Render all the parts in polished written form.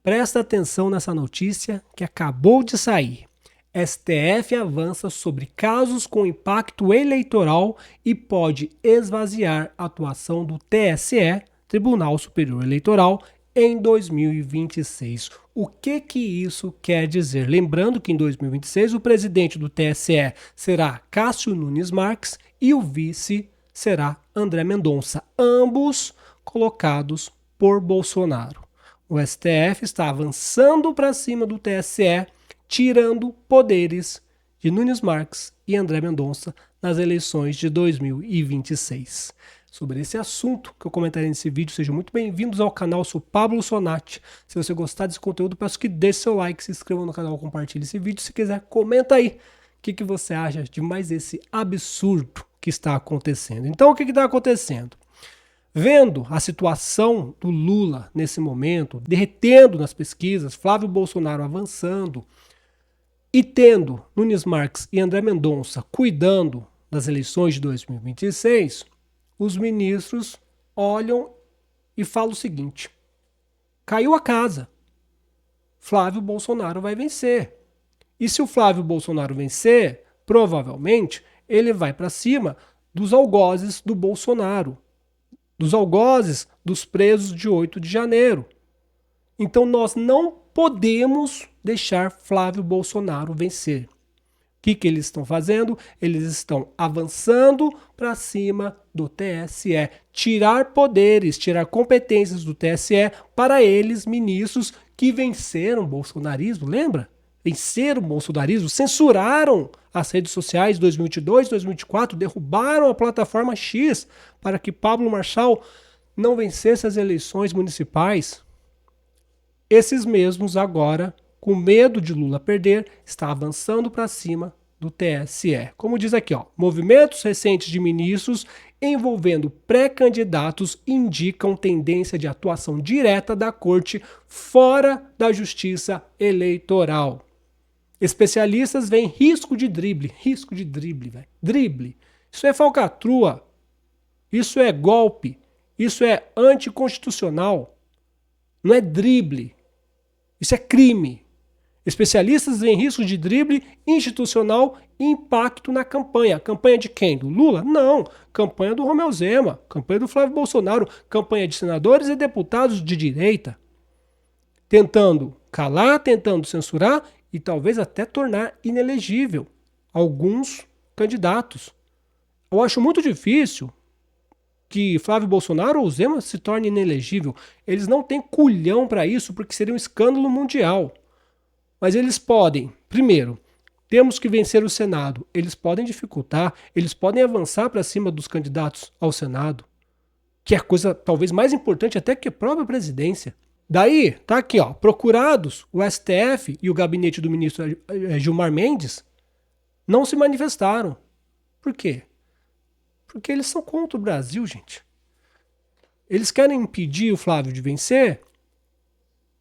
Presta atenção nessa notícia que acabou de sair. STF avança sobre casos com impacto eleitoral e pode esvaziar a atuação do TSE, Tribunal Superior Eleitoral, em 2026. O que isso quer dizer? Lembrando que em 2026 o presidente do TSE será Cássio Nunes Marques e o vice será André Mendonça, ambos colocados por Bolsonaro. O STF está avançando para cima do TSE, tirando poderes de Nunes Marques e André Mendonça nas eleições de 2026. Sobre esse assunto que eu comentarei nesse vídeo, sejam muito bem-vindos ao canal, eu sou Pablo Sonati. Se você gostar desse conteúdo, peço que deixe seu like, se inscreva no canal, compartilhe esse vídeo. Se quiser, comenta aí o que você acha de mais esse absurdo que está acontecendo. Então, o que está acontecendo? Vendo a situação do Lula nesse momento, derretendo nas pesquisas, Flávio Bolsonaro avançando e tendo Nunes Marques e André Mendonça cuidando das eleições de 2026, os ministros olham e falam o seguinte: caiu a casa, Flávio Bolsonaro vai vencer. E se o Flávio Bolsonaro vencer, provavelmente ele vai para cima dos algozes do Bolsonaro, dos algozes dos presos de 8 de janeiro. Então nós não podemos deixar Flávio Bolsonaro vencer. O que eles estão fazendo? Eles estão avançando para cima do TSE, tirar poderes, tirar competências do TSE para eles, ministros que venceram o bolsonarismo, lembra? Venceram o bolsonarismo, censuraram as redes sociais em 2022, 2024, derrubaram a plataforma X para que Pablo Marçal não vencesse as eleições municipais. Esses mesmos agora, com medo de Lula perder, está avançando para cima do TSE. Como diz aqui, movimentos recentes de ministros envolvendo pré-candidatos indicam tendência de atuação direta da corte fora da justiça eleitoral. Especialistas veem risco de drible, velho. Drible. Isso é falcatrua. Isso é golpe. Isso é anticonstitucional. Não é drible. Isso é crime. Especialistas veem risco de drible institucional e impacto na campanha. Campanha de quem? Do Lula? Não. Campanha do Romeu Zema. Campanha do Flávio Bolsonaro. Campanha de senadores e deputados de direita. Tentando calar, tentando censurar e talvez até tornar inelegível alguns candidatos. Eu acho muito difícil que Flávio Bolsonaro ou Zema se torne inelegível. Eles não têm culhão para isso, porque seria um escândalo mundial. Mas eles podem, primeiro, temos que vencer o Senado. Eles podem dificultar, eles podem avançar para cima dos candidatos ao Senado, que é a coisa talvez mais importante até que a própria presidência. Daí, tá aqui, procurados, o STF e o gabinete do ministro Gilmar Mendes não se manifestaram. Por quê? Porque eles são contra o Brasil, gente. Eles querem impedir o Flávio de vencer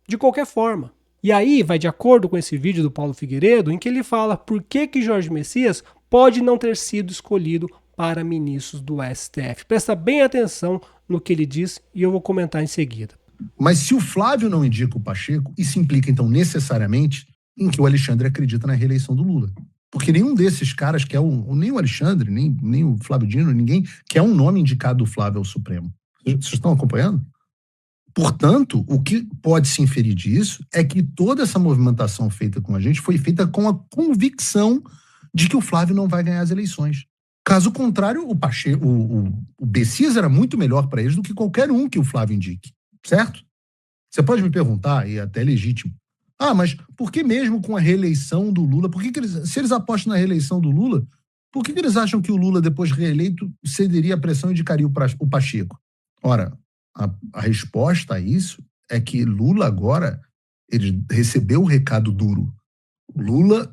de qualquer forma. E aí vai de acordo com esse vídeo do Paulo Figueiredo, em que ele fala por que Jorge Messias pode não ter sido escolhido para ministros do STF. Presta bem atenção no que ele diz e eu vou comentar em seguida. Mas se o Flávio não indica o Pacheco, isso implica então necessariamente em que o Alexandre acredita na reeleição do Lula. Porque nenhum desses caras quer nem o Alexandre, nem o Flávio Dino, ninguém quer um nome indicado do Flávio ao Supremo. Vocês estão acompanhando? Portanto, o que pode se inferir disso é que toda essa movimentação feita com a gente foi feita com a convicção de que o Flávio não vai ganhar as eleições. Caso contrário, o Pacheco, o Messias era muito melhor para eles do que qualquer um que o Flávio indique. Certo? Você pode me perguntar, e é até legítimo, mas por que mesmo com a reeleição do Lula, se eles apostam na reeleição do Lula, por que eles acham que o Lula, depois reeleito, cederia a pressão e indicaria o Pacheco? Ora, a resposta a isso é que Lula agora ele recebeu o recado duro. Lula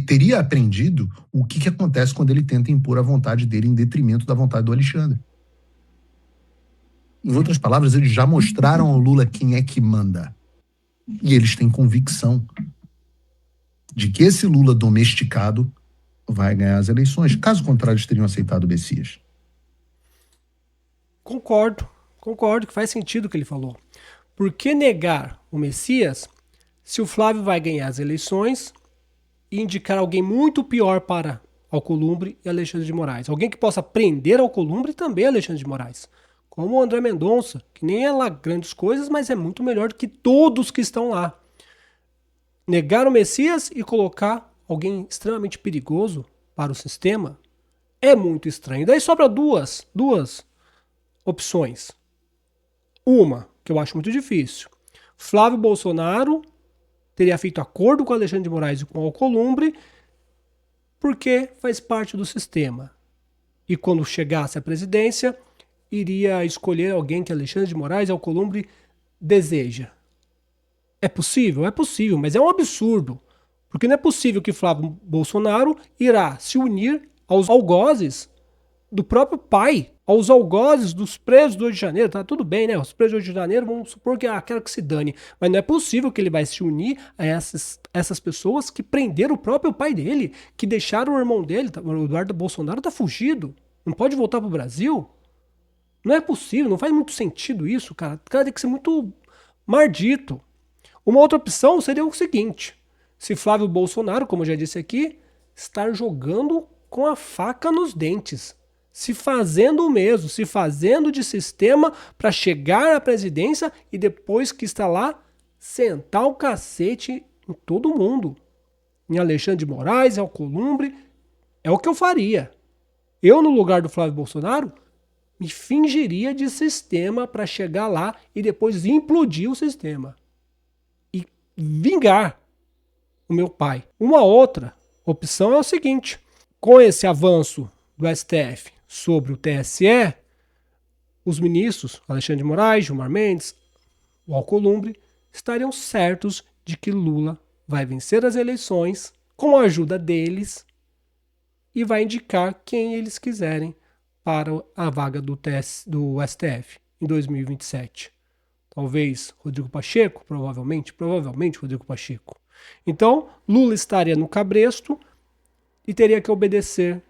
teria aprendido o que acontece quando ele tenta impor a vontade dele em detrimento da vontade do Alexandre. Em outras palavras, eles já mostraram ao Lula quem é que manda. E eles têm convicção de que esse Lula domesticado vai ganhar as eleições. Caso contrário, eles teriam aceitado o Messias. Concordo que faz sentido o que ele falou. Por que negar o Messias se o Flávio vai ganhar as eleições e indicar alguém muito pior para Alcolumbre e Alexandre de Moraes? Alguém que possa prender Alcolumbre e também Alexandre de Moraes. Como o André Mendonça, que nem é lá grandes coisas, mas é muito melhor do que todos que estão lá. Negar o Messias e colocar alguém extremamente perigoso para o sistema é muito estranho. Daí sobra duas opções. Uma, que eu acho muito difícil. Flávio Bolsonaro teria feito acordo com Alexandre de Moraes e com Alcolumbre porque faz parte do sistema. E quando chegasse à presidência, iria escolher alguém que Alexandre de Moraes e Alcolumbre deseja. É possível? É possível, mas é um absurdo. Porque não é possível que Flávio Bolsonaro irá se unir aos algozes do próprio pai, aos algozes dos presos do 8 de janeiro. Tá tudo bem, né? Os presos do 8 de janeiro, vamos supor que quero que se dane. Mas não é possível que ele vai se unir a essas pessoas que prenderam o próprio pai dele, que deixaram o irmão dele, o Eduardo Bolsonaro, tá fugido. Não pode voltar pro Brasil. Não é possível, não faz muito sentido isso, cara. O cara tem que ser muito maldito. Uma outra opção seria o seguinte: se Flávio Bolsonaro, como eu já disse aqui, estar jogando com a faca nos dentes, se fazendo o mesmo, se fazendo de sistema para chegar à presidência e depois que está lá, sentar o cacete em todo mundo. Em Alexandre de Moraes, em Alcolumbre, é o que eu faria. Eu, no lugar do Flávio Bolsonaro, me fingiria de sistema para chegar lá e depois implodir o sistema. E vingar o meu pai. Uma outra opção é o seguinte: com esse avanço do STF sobre o TSE, os ministros Alexandre de Moraes, Gilmar Mendes, o Alcolumbre, estariam certos de que Lula vai vencer as eleições com a ajuda deles e vai indicar quem eles quiserem para a vaga do STF em 2027. Talvez Rodrigo Pacheco, provavelmente Rodrigo Pacheco. Então, Lula estaria no cabresto e teria que obedecer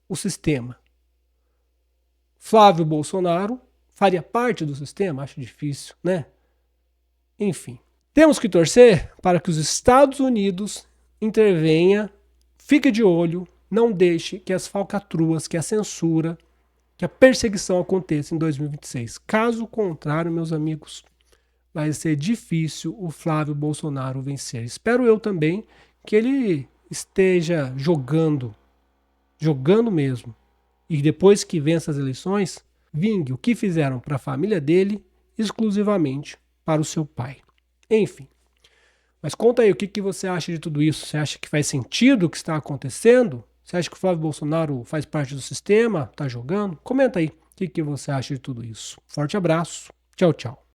o sistema. Flávio Bolsonaro faria parte do sistema? Acho difícil, né? Enfim, temos que torcer para que os Estados Unidos intervenha, fique de olho, não deixe que as falcatruas, que a censura, que a perseguição aconteça em 2026. Caso contrário, meus amigos, vai ser difícil o Flávio Bolsonaro vencer. Espero eu também que ele esteja jogando mesmo. E depois que vença as eleições, vingue o que fizeram para a família dele, exclusivamente para o seu pai. Enfim. Mas conta aí, o que você acha de tudo isso? Você acha que faz sentido o que está acontecendo? Você acha que o Flávio Bolsonaro faz parte do sistema? Está jogando? Comenta aí o que você acha de tudo isso. Forte abraço. Tchau, tchau.